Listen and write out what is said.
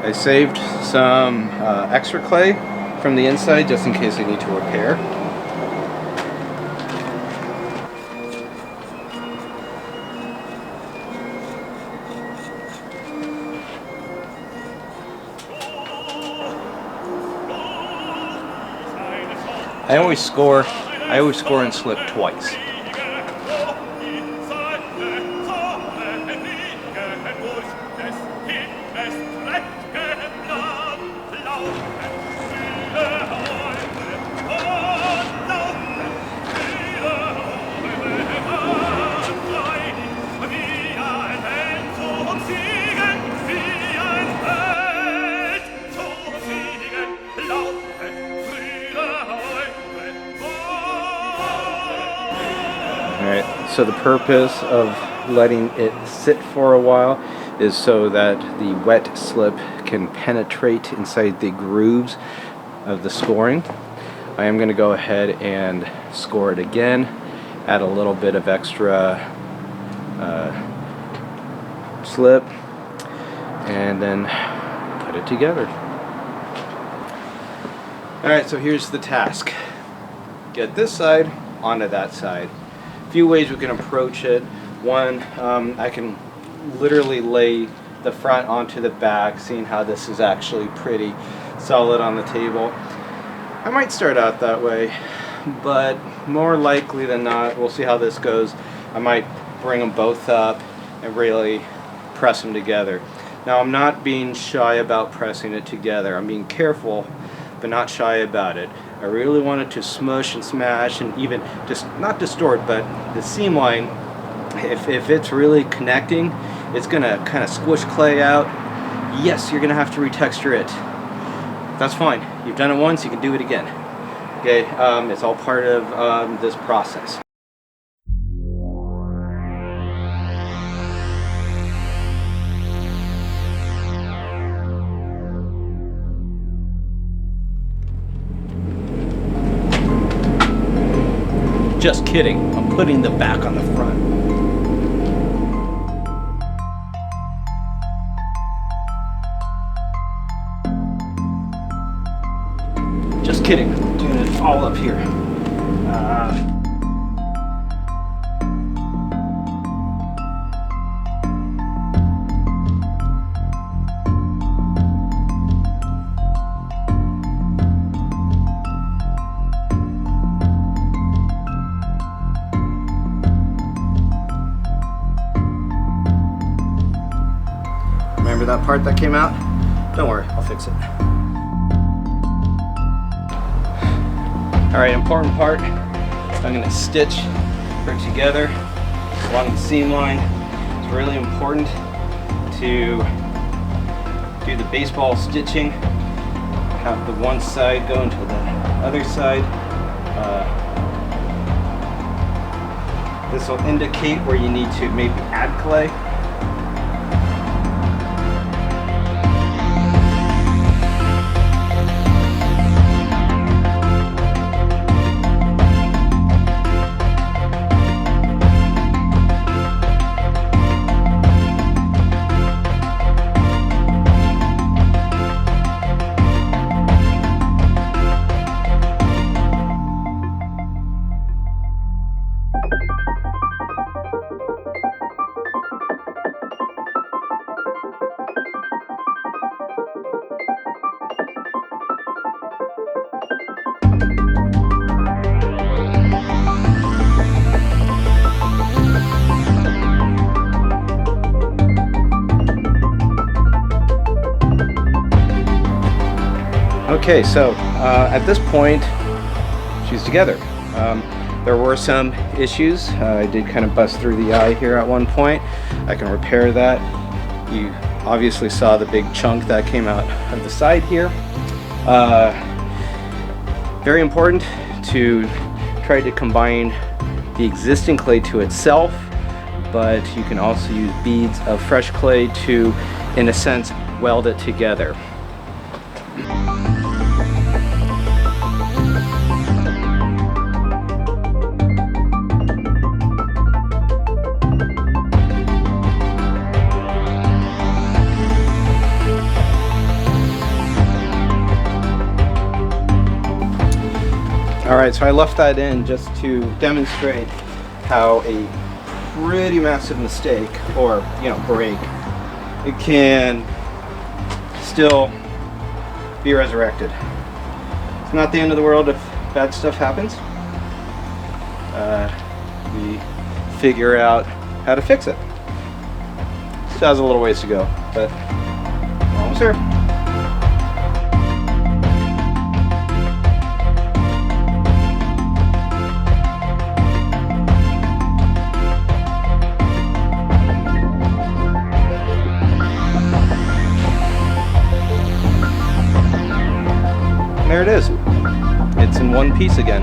I saved some extra clay from the inside just in case I need to repair. I always score and slip twice. Alright, so the purpose of letting it sit for a while is so that the wet slip can penetrate inside the grooves of the scoring. I am going to go ahead and score it again, add a little bit of extra slip, and then put it together. Alright, so here's the task. Get this side onto that side. A few ways we can approach it. One, I can literally lay the front onto the back, seeing how this is actually pretty solid on the table. I might start out that way, but more likely than not, we'll see how this goes. I might bring them both up and really press them together. Now, I'm not being shy about pressing it together. I'm being careful, but not shy about it. I really want it to smush and smash and even just not distort, but the seam line, if it's really connecting, it's gonna kind of squish clay out. Yes, you're gonna have to retexture it. That's fine. You've done it once, you can do it again. Okay, it's all part of this process. Just kidding, I'm putting the back on the front. Just kidding, I'm doing it all up here. Remember that part that came out? Don't worry, I'll fix it. Alright, important part. I'm going to stitch her together along the seam line. It's really important to do the baseball stitching. Have the one side go into the other side. This will indicate where you need to maybe add clay. Okay, so at this point, she's together. There were some issues. I did kind of bust through the eye here at one point. I can repair that. You obviously saw the big chunk that came out of the side here. Very important to try to combine the existing clay to itself, but you can also use beads of fresh clay to, in a sense, weld it together. Alright, so I left that in just to demonstrate how a pretty massive mistake, or break, it can still be resurrected. It's not the end of the world if bad stuff happens. We figure out how to fix it. Still has a little ways to go, but almost here. There it is. It's in one piece again.